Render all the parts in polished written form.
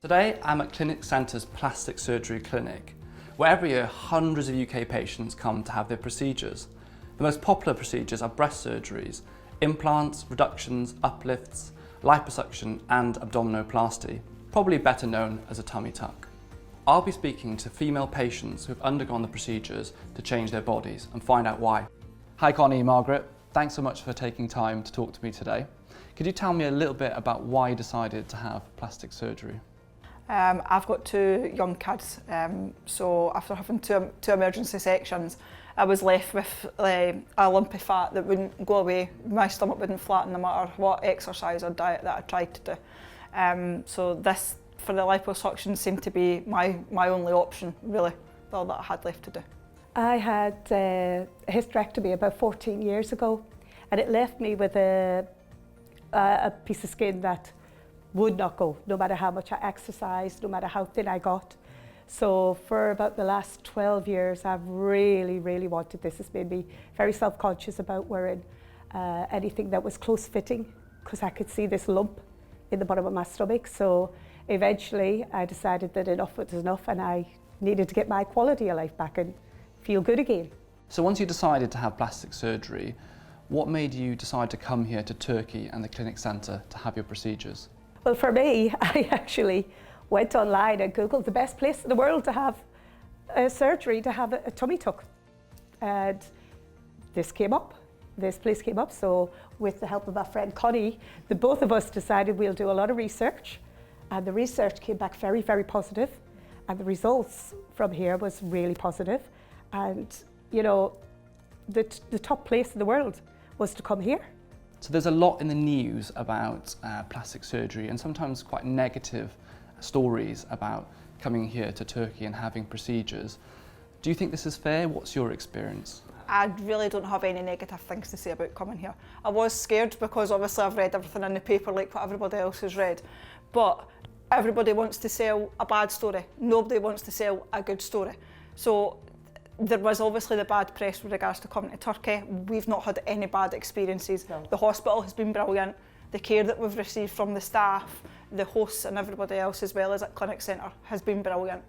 Today I'm at Clinic Centre's plastic surgery clinic, where every year hundreds of UK patients come to have their procedures. The most popular procedures are breast surgeries, implants, reductions, uplifts, liposuction and abdominoplasty, probably better known as a tummy tuck. I'll be speaking to female patients who've undergone the procedures to change their bodies and find out why. Hi Connie, Margaret, thanks so much for taking time to talk to me today. Could you tell me a little bit about why you decided to have plastic surgery? I've got two young kids, so after having two emergency sections, I was left with a lumpy fat that wouldn't go away. My stomach wouldn't flatten no matter what exercise or diet that I tried to do. So this, for the liposuction, seemed to be my only option, really, all that I had left to do. I had a hysterectomy about 14 years ago, and it left me with a piece of skin that would not go, no matter how much I exercised, no matter how thin I got. So for about the last 12 years, I've really wanted this. It's made me very self-conscious about wearing anything that was close-fitting, because I could see this lump in the bottom of my stomach. So eventually I decided that enough was enough, and I needed to get my quality of life back and feel good again. So once you decided to have plastic surgery, what made you decide to come here to Turkey and the Clinic Centre to have your procedures? Well, for me, I actually went online and Googled the best place in the world to have a surgery, to have a tummy tuck. And this place came up. So with the help of my friend Connie, the both of us decided we'll do a lot of research. And the research came back very positive. And the results from here was really positive. And, you know, the top place in the world was to come here. So there's a lot in the news about plastic surgery and sometimes quite negative stories about coming here to Turkey and having procedures. Do you think this is fair? What's your experience? I really don't have any negative things to say about coming here. I was scared because obviously I've read everything in the paper like what everybody else has read. But everybody wants to sell a bad story. Nobody wants to sell a good story. So there was obviously the bad press with regards to coming to Turkey. We've not had any bad experiences. No. The hospital has been brilliant. The care that we've received from the staff, the hosts and everybody else as well as at Clinic Centre has been brilliant.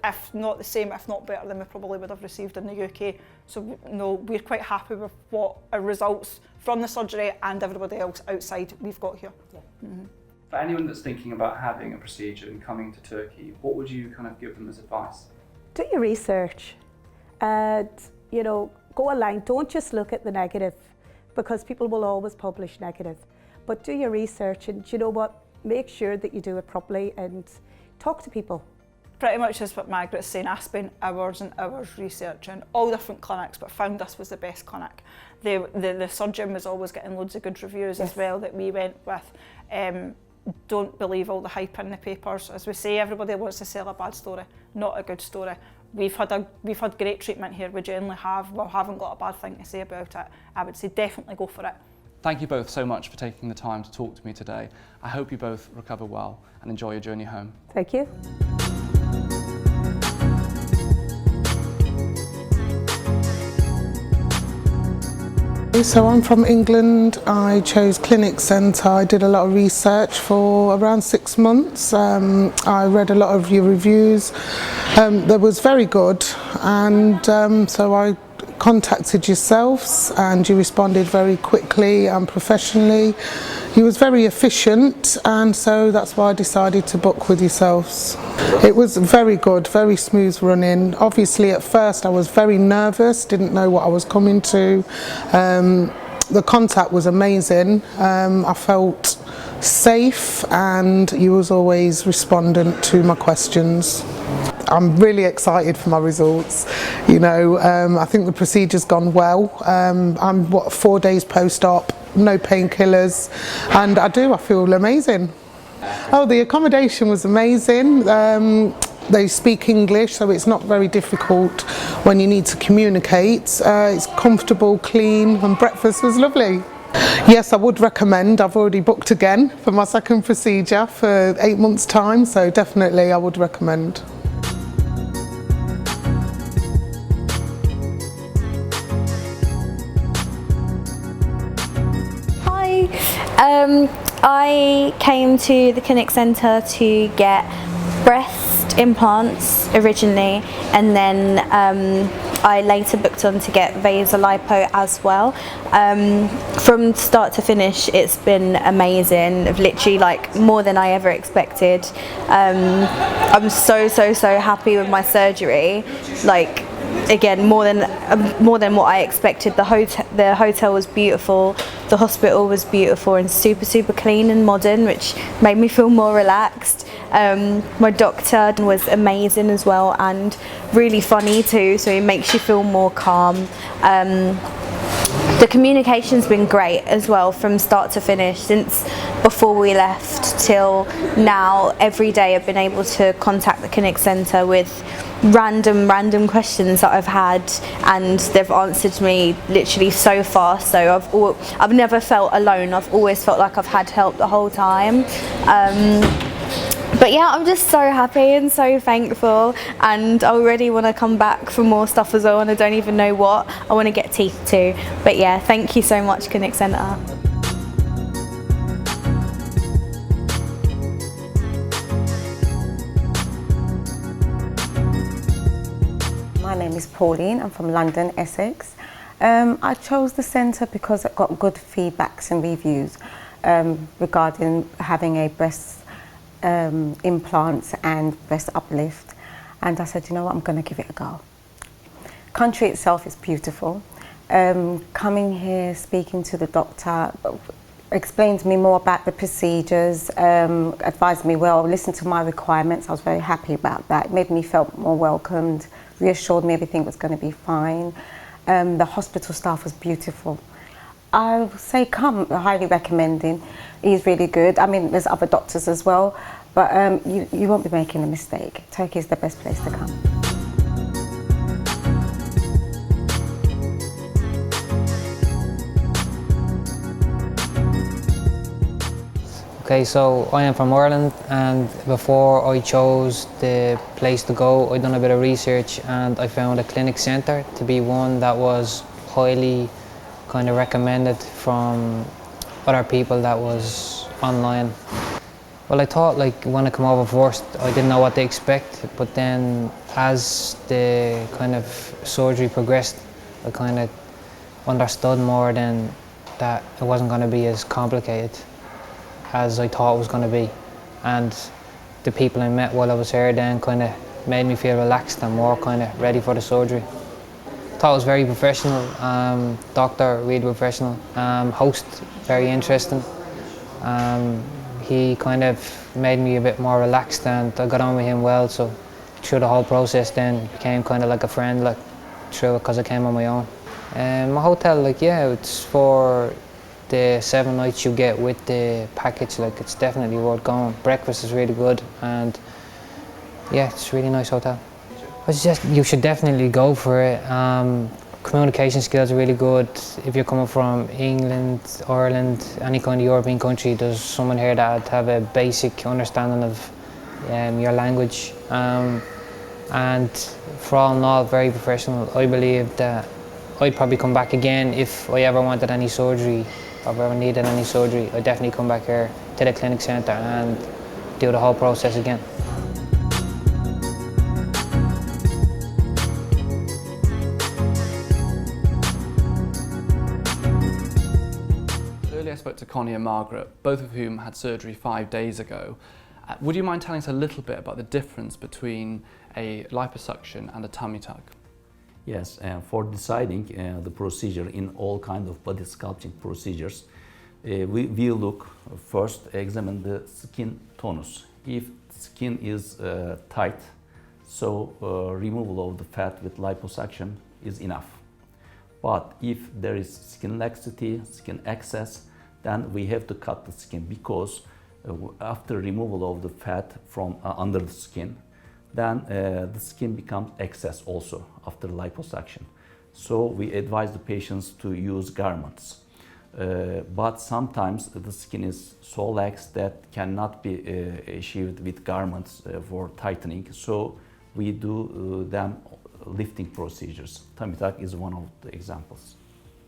If not the same, if not better than we probably would have received in the UK. So no, we're quite happy with what our results from the surgery and everybody else outside we've got here. Yeah. Mm-hmm. For anyone that's thinking about having a procedure and coming to Turkey, what would you kind of give them as advice? Do your research. And, you know, go online. Don't just look at the negative, because people will always publish negative. But do your research, and you know what? Make sure that you do it properly and talk to people. Pretty much is what Margaret's saying. I spent hours and hours researching all different clinics, but found this was the best clinic. The surgeon was always getting loads of good reviews as well that we went with. Don't believe all the hype in the papers. As we say, everybody wants to sell a bad story, not a good story. We've had great treatment here. We generally haven't got a bad thing to say about it. I would say definitely go for it. Thank you both so much for taking the time to talk to me today. I hope you both recover well and enjoy your journey home. Thank you. So I'm from England. I chose Clinic Centre. I did a lot of research for around 6 months. I read a lot of your reviews. That was very good, and so I contacted yourselves and you responded very quickly and professionally. You was very efficient, and so that's why I decided to book with yourselves. It was very good, very smooth running. Obviously at first I was very nervous, didn't know what I was coming to. The contact was amazing. I felt safe, and you was always respondent to my questions. I'm really excited for my results. You know, I think the procedure's gone well. I'm 4 days post-op, no painkillers, and I feel amazing. Oh, the accommodation was amazing. They speak English, so it's not very difficult when you need to communicate. It's comfortable, clean, and breakfast was lovely. Yes, I would recommend. I've already booked again for my second procedure for 8 months' time, so definitely I would recommend. Hi, I came to the clinic centre to get breast implants originally, and then I later booked on to get vasolipo as well. From start to finish, it's been amazing. Literally, like, more than I ever expected. I'm so happy with my surgery. Like, again, more than what I expected. The hotel was beautiful, the hospital was beautiful and super clean and modern, which made me feel more relaxed. My doctor was amazing as well, and really funny too, so it makes you feel more calm. The communication's been great as well from start to finish. Since before we left till now, every day I've been able to contact the clinic centre with random questions that I've had, and they've answered me literally so fast. So I've never felt alone. I've always felt like I've had help the whole time. But yeah, I'm just so happy and so thankful, and I already want to come back for more stuff as well, and I don't even know what. I want to get teeth too. But yeah, thank you so much, Clinic Centre. My name is Pauline. I'm from London, Essex. I chose the centre because it got good feedbacks and reviews regarding having a breast implants and breast uplift, and I said, you know what, I'm going to give it a go. Country itself is beautiful. Coming here, speaking to the doctor, explained to me more about the procedures, advised me well, listened to my requirements. I was very happy about that. It made me feel more welcomed, reassured me everything was going to be fine. The hospital staff was beautiful. I would say come, highly recommending. He's really good. I mean, there's other doctors as well, but you won't be making a mistake. Turkey is the best place to come. Okay, so I am from Ireland, and before I chose the place to go, I done a bit of research, and I found a clinic centre to be one that was highly kind of recommended from other people that was online. Well, I thought, like, when I come over first, I didn't know what to expect, but then as the kind of surgery progressed, I kind of understood more than that it wasn't going to be as complicated as I thought it was going to be. And the people I met while I was here then kind of made me feel relaxed and more kind of ready for the surgery. I thought it was very professional, doctor really professional, host very interesting. He kind of made me a bit more relaxed, and I got on with him well, so through the whole process then became kind of like a friend, like, through it, because I came on my own. My hotel, like, yeah, it's for the 7 nights you get with the package, like, it's definitely worth going. Breakfast is really good, and yeah, it's a really nice hotel. I suggest you should definitely go for it. Communication skills are really good. If you're coming from England, Ireland, any kind of European country, there's someone here that would have a basic understanding of your language. And for all in all, very professional. I believe that I'd probably come back again if I ever wanted any surgery, or if I ever needed any surgery. I'd definitely come back here to the clinic centre and do the whole process again. Earlier I spoke to Connie and Margaret, both of whom had surgery 5 days ago. Would you mind telling us a little bit about the difference between a liposuction and a tummy tuck? Yes, for deciding the procedure in all kinds of body sculpting procedures, we look first, examine the skin tonus. If skin is tight, so removal of the fat with liposuction is enough. But if there is skin laxity, skin excess, then we have to cut the skin, because after removal of the fat from under the skin, then the skin becomes excess also after liposuction. So we advise the patients to use garments. But sometimes the skin is so lax that cannot be achieved with garments for tightening. So we do them lifting procedures. Tummy tuck is one of the examples.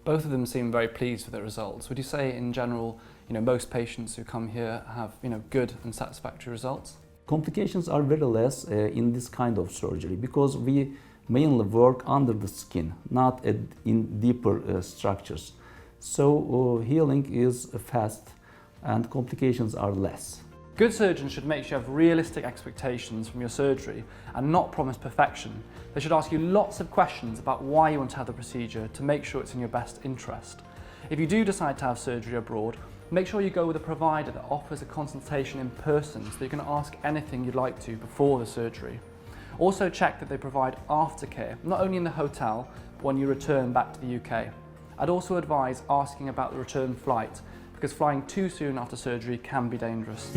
Both of them seem very pleased with the results. Would you say in general most patients who come here have good and satisfactory results? Complications are very less in this kind of surgery because we mainly work under the skin, not in deeper structures. So healing is fast and complications are less. Good surgeons should make sure you have realistic expectations from your surgery and not promise perfection. They should ask you lots of questions about why you want to have the procedure to make sure it's in your best interest. If you do decide to have surgery abroad, make sure you go with a provider that offers a consultation in person so you can ask anything you'd like to before the surgery. Also check that they provide aftercare, not only in the hotel, but when you return back to the UK. I'd also advise asking about the return flight, because flying too soon after surgery can be dangerous.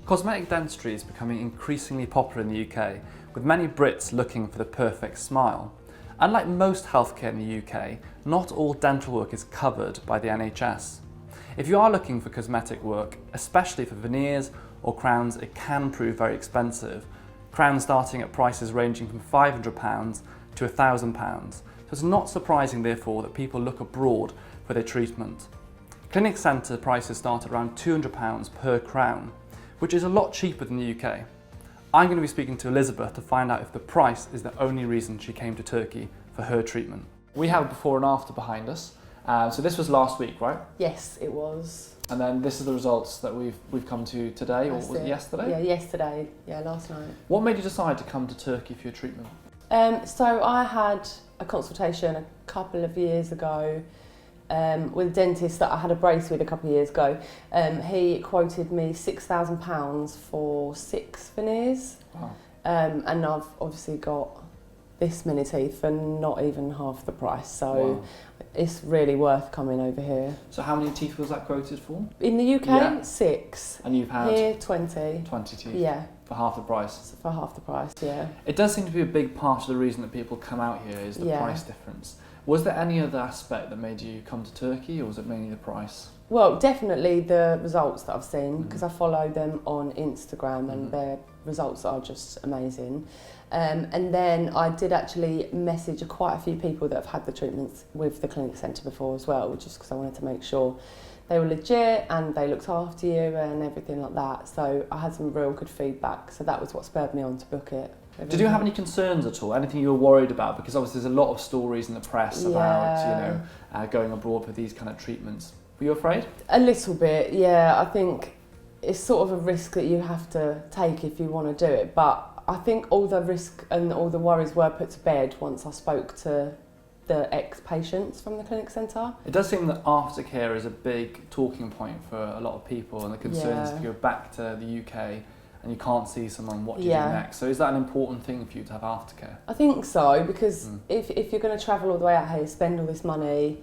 Cosmetic dentistry is becoming increasingly popular in the UK, with many Brits looking for the perfect smile. Unlike most healthcare in the UK, not all dental work is covered by the NHS. If you are looking for cosmetic work, especially for veneers or crowns, it can prove very expensive. Crowns starting at prices ranging from £500 to £1,000. So it's not surprising, therefore, that people look abroad for their treatment. Clinic centre prices start at around £200 per crown, which is a lot cheaper than the UK. I'm going to be speaking to Elizabeth to find out if the price is the only reason she came to Turkey for her treatment. We have before and after behind us. So this was last week, right? Yes, it was. And then this is the results that we've come to today, or was it yesterday? Yeah, yesterday. Yeah, last night. What made you decide to come to Turkey for your treatment? So I had a consultation a couple of years ago with a dentist that I had a brace with a couple of years ago. He quoted me £6,000 for 6 veneers. Wow. And I've obviously got this many teeth for not even half the price. So wow. It's really worth coming over here. So how many teeth was that quoted for? In the UK, Yeah. 6. And you've had? Here, 20. 20 teeth? Yeah. For half the price? For half the price, yeah. It does seem to be a big part of the reason that people come out here is the Yeah. price difference. Was there any other aspect that made you come to Turkey, or was it mainly the price? Well, definitely the results that I've seen, because I follow them on Instagram and their results are just amazing. And then I did actually message quite a few people that have had the treatments with the clinic centre before as well, just because I wanted to make sure they were legit and they looked after you and everything like that. So I had some real good feedback, so that was what spurred me on to book it. Did you have any concerns at all? Anything you were worried about? Because obviously there's a lot of stories in the press about going abroad for these kind of treatments. Were you afraid? A little bit, yeah. I think it's sort of a risk that you have to take if you want to do it. But I think all the risk and all the worries were put to bed once I spoke to the ex-patients from the clinic centre. It does seem that aftercare is a big talking point for a lot of people, and the concerns if you go back to the UK and you can't see someone, what do you do next? So is that an important thing for you to have aftercare? I think so, because if you're going to travel all the way out here, spend all this money,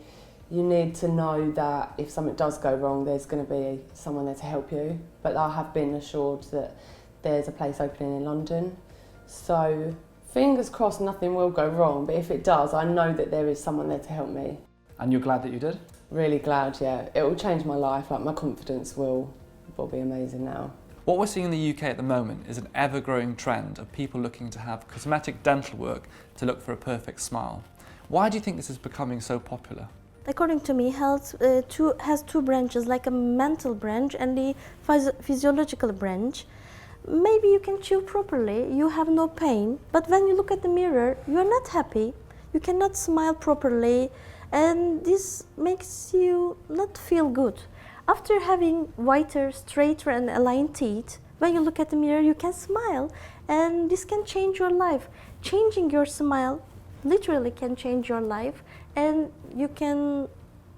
you need to know that if something does go wrong, there's going to be someone there to help you. But I have been assured that there's a place opening in London. So fingers crossed nothing will go wrong, but if it does, I know that there is someone there to help me. And you're glad that you did? Really glad, yeah. It will change my life, like my confidence will be amazing now. What we're seeing in the UK at the moment is an ever-growing trend of people looking to have cosmetic dental work to look for a perfect smile. Why do you think this is becoming so popular? According to me, health has two branches, like a mental branch and the physiological branch. Maybe you can chew properly, you have no pain, but when you look at the mirror, you are not happy, you cannot smile properly, and this makes you not feel good. After having whiter, straighter and aligned teeth, when you look at the mirror, you can smile, and this can change your life. Changing your smile literally can change your life, and you can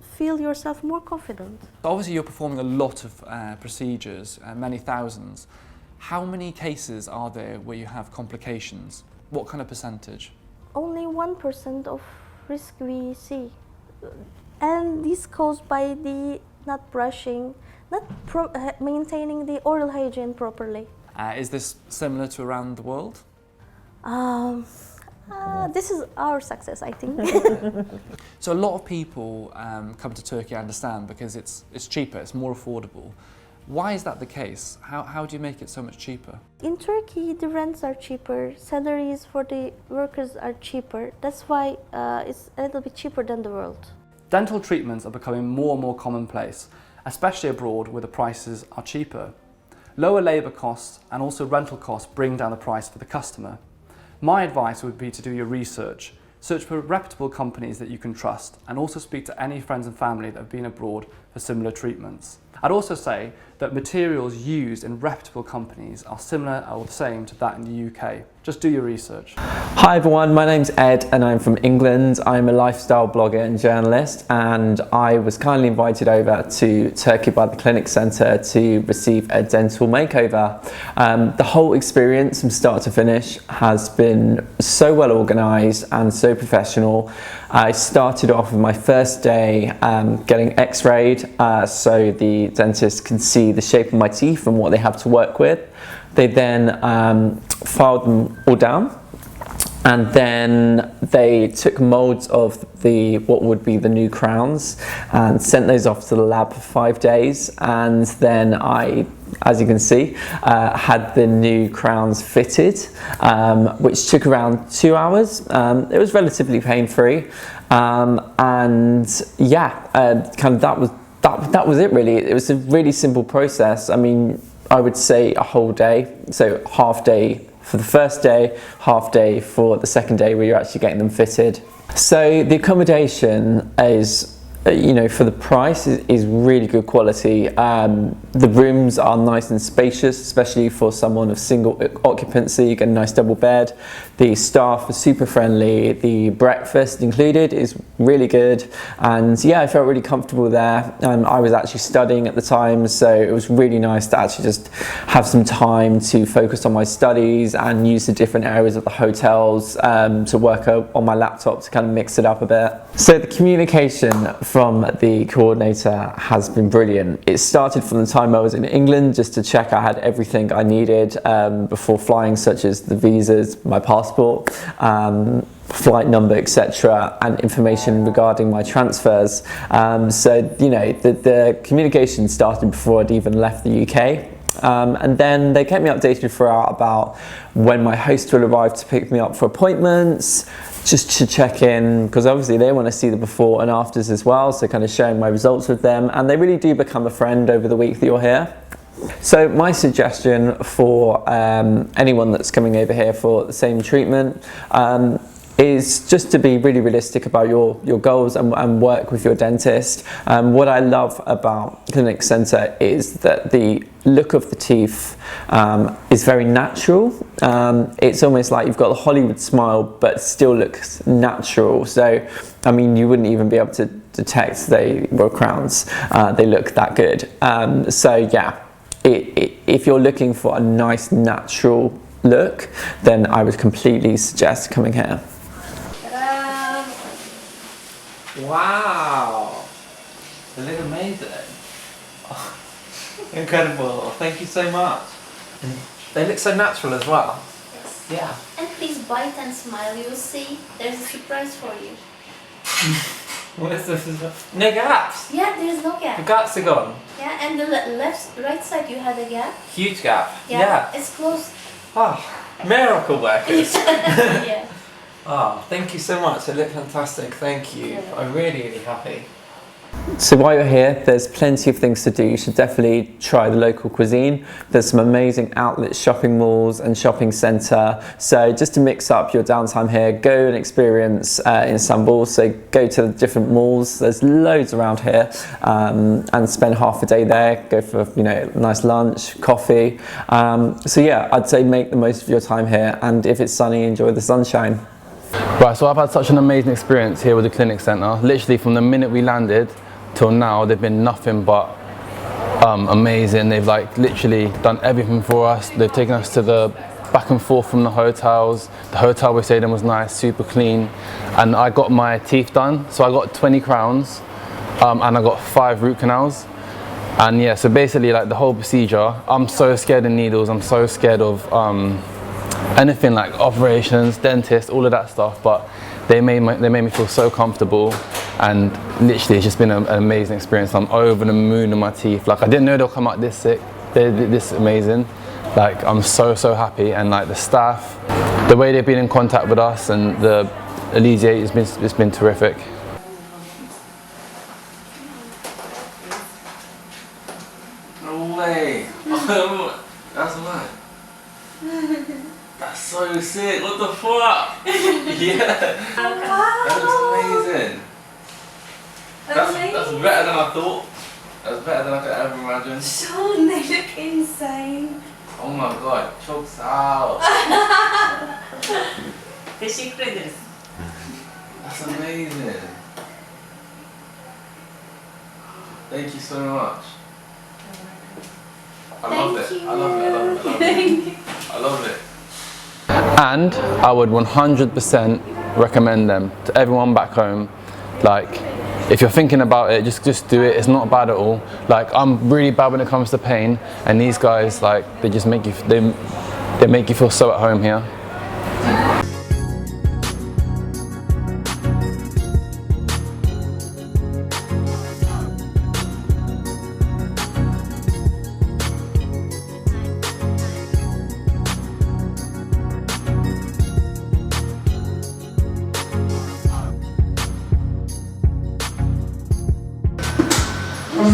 feel yourself more confident. Obviously you're performing a lot of procedures, many thousands. How many cases are there where you have complications? What kind of percentage? Only 1% of risk we see. And this caused by the not brushing, not maintaining the oral hygiene properly. Is this similar to around the world? This is our success, I think. So a lot of people come to Turkey, I understand, because it's cheaper, it's more affordable. Why is that the case? How do you make it so much cheaper? In Turkey, the rents are cheaper, salaries for the workers are cheaper. That's why it's a little bit cheaper than the world. Dental treatments are becoming more and more commonplace, especially abroad where the prices are cheaper. Lower labour costs and also rental costs bring down the price for the customer. My advice would be to do your research. Search for reputable companies that you can trust and also speak to any friends and family that have been abroad for similar treatments. I'd also say that materials used in reputable companies are similar or the same to that in the UK. Just do your research. Hi everyone, my name's Ed and I'm from England. I'm a lifestyle blogger and journalist, and I was kindly invited over to Turkey by the Clinic Centre to receive a dental makeover. The whole experience from start to finish has been so well organised and so professional. I started off with my first day getting x-rayed so the dentist can see the shape of my teeth and what they have to work with. They then filed them all down, and then they took moulds of what would be the new crowns and sent those off to the lab for 5 days, and then I, as you can see, had the new crowns fitted, which took around 2 hours. It was relatively pain-free, and yeah, kind of that was it really. It was a really simple process. I mean, I would say a whole day, so half day for the first day, half day for the second day where you're actually getting them fitted. So the accommodation is, you know, for the price is really good quality. The rooms are nice and spacious, especially for someone of single occupancy. You get a nice double bed. The staff are super friendly. The breakfast included is really good, and yeah, I felt really comfortable there. I was actually studying at the time, so it was really nice to actually just have some time to focus on my studies and use the different areas of the hotels to work on my laptop to kind of mix it up a bit. So the communication from the coordinator has been brilliant. It started from the time I was in England just to check I had everything I needed before flying, such as the visas, my passport, flight number, etc., and information regarding my transfers. So, you know, the communication started before I'd even left the UK. And then they kept me updated throughout about when my host will arrive to pick me up for appointments, just to check in, because obviously they want to see the before and afters as well, so kind of sharing my results with them, and they really do become a friend over the week that you're here. So my suggestion for anyone that's coming over here for the same treatment is just to be really realistic about your goals and work with your dentist. What I love about Clinic Centre is that the look of the teeth is very natural. It's almost like you've got the Hollywood smile but still looks natural. So I mean, you wouldn't even be able to detect they were crowns. They look that good. So yeah, if you're looking for a nice natural look, then I would completely suggest coming here. Wow, they look amazing. Oh, incredible, thank you so much. And they look so natural as well. Yes. Yeah. And please bite and smile, you'll see there's a surprise for you. What is this? No gaps? Yeah, there's no gap. The gaps are gone? Yeah, and the right side you had a gap. Huge gap? Yeah. It's closed. Oh, miracle workers. Yeah. Oh, thank you so much. They look fantastic. Thank you. I'm really, really happy. So while you're here, there's plenty of things to do. You should definitely try the local cuisine. There's some amazing outlet shopping malls and shopping centre. So just to mix up your downtime here, go and experience Istanbul. So go to the different malls. There's loads around here, and spend half a day there. Go for, you know, a nice lunch, coffee. So yeah, I'd say make the most of your time here. And if it's sunny, enjoy the sunshine. Right, so I've had such an amazing experience here with the Clinic Centre. Literally from the minute we landed till now, they've been nothing but amazing. They've like literally done everything for us. They've taken us to the back and forth from the hotels. The hotel we stayed in was nice, super clean. And I got my teeth done. So I got 20 crowns and I got 5 root canals. And yeah, so basically like the whole procedure, I'm so scared of needles. I'm so scared of anything like operations, dentists, all of that stuff, but they made me feel so comfortable, and literally it's just been an amazing experience. I'm over the moon with my teeth. Like, I didn't know they'll come out this sick, they're this amazing. Like, I'm so happy, and like the staff, the way they've been in contact with us and the Alleviate, it's been terrific. No way! That's mad. That's so sick, what the fuck? Yeah! That looks amazing. That's better than I thought. That's better than I could ever imagine. Sean, they look insane. Oh my god, chokes out. Teşekkür ederiz. That's amazing. Thank you so much. I love it. I love it. I love it. I love it. And I would 100% recommend them to everyone back home. Like, if you're thinking about it, just do it. It's not bad at all. Like, I'm really bad when it comes to pain, and these guys, like, they just make you, they make you feel so at home here.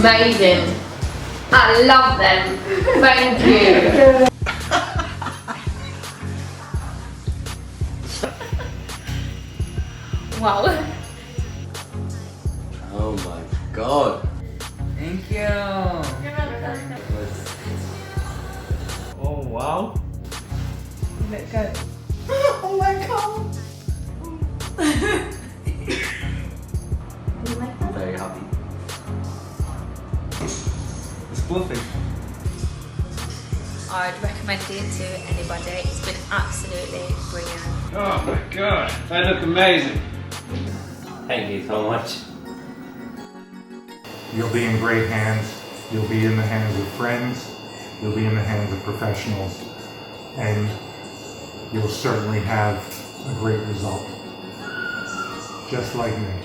Amazing. I love them. Thank you. Wow. Oh my god. Thank you. You're welcome. Oh wow. Let it go. Oh my god. I'm very happy. It's fluffy. I'd recommend it to anybody. It's been absolutely brilliant. Oh my god, they look amazing. Thank you so much. You'll be in great hands. You'll be in the hands of friends. You'll be in the hands of professionals. And you'll certainly have a great result. Just like me.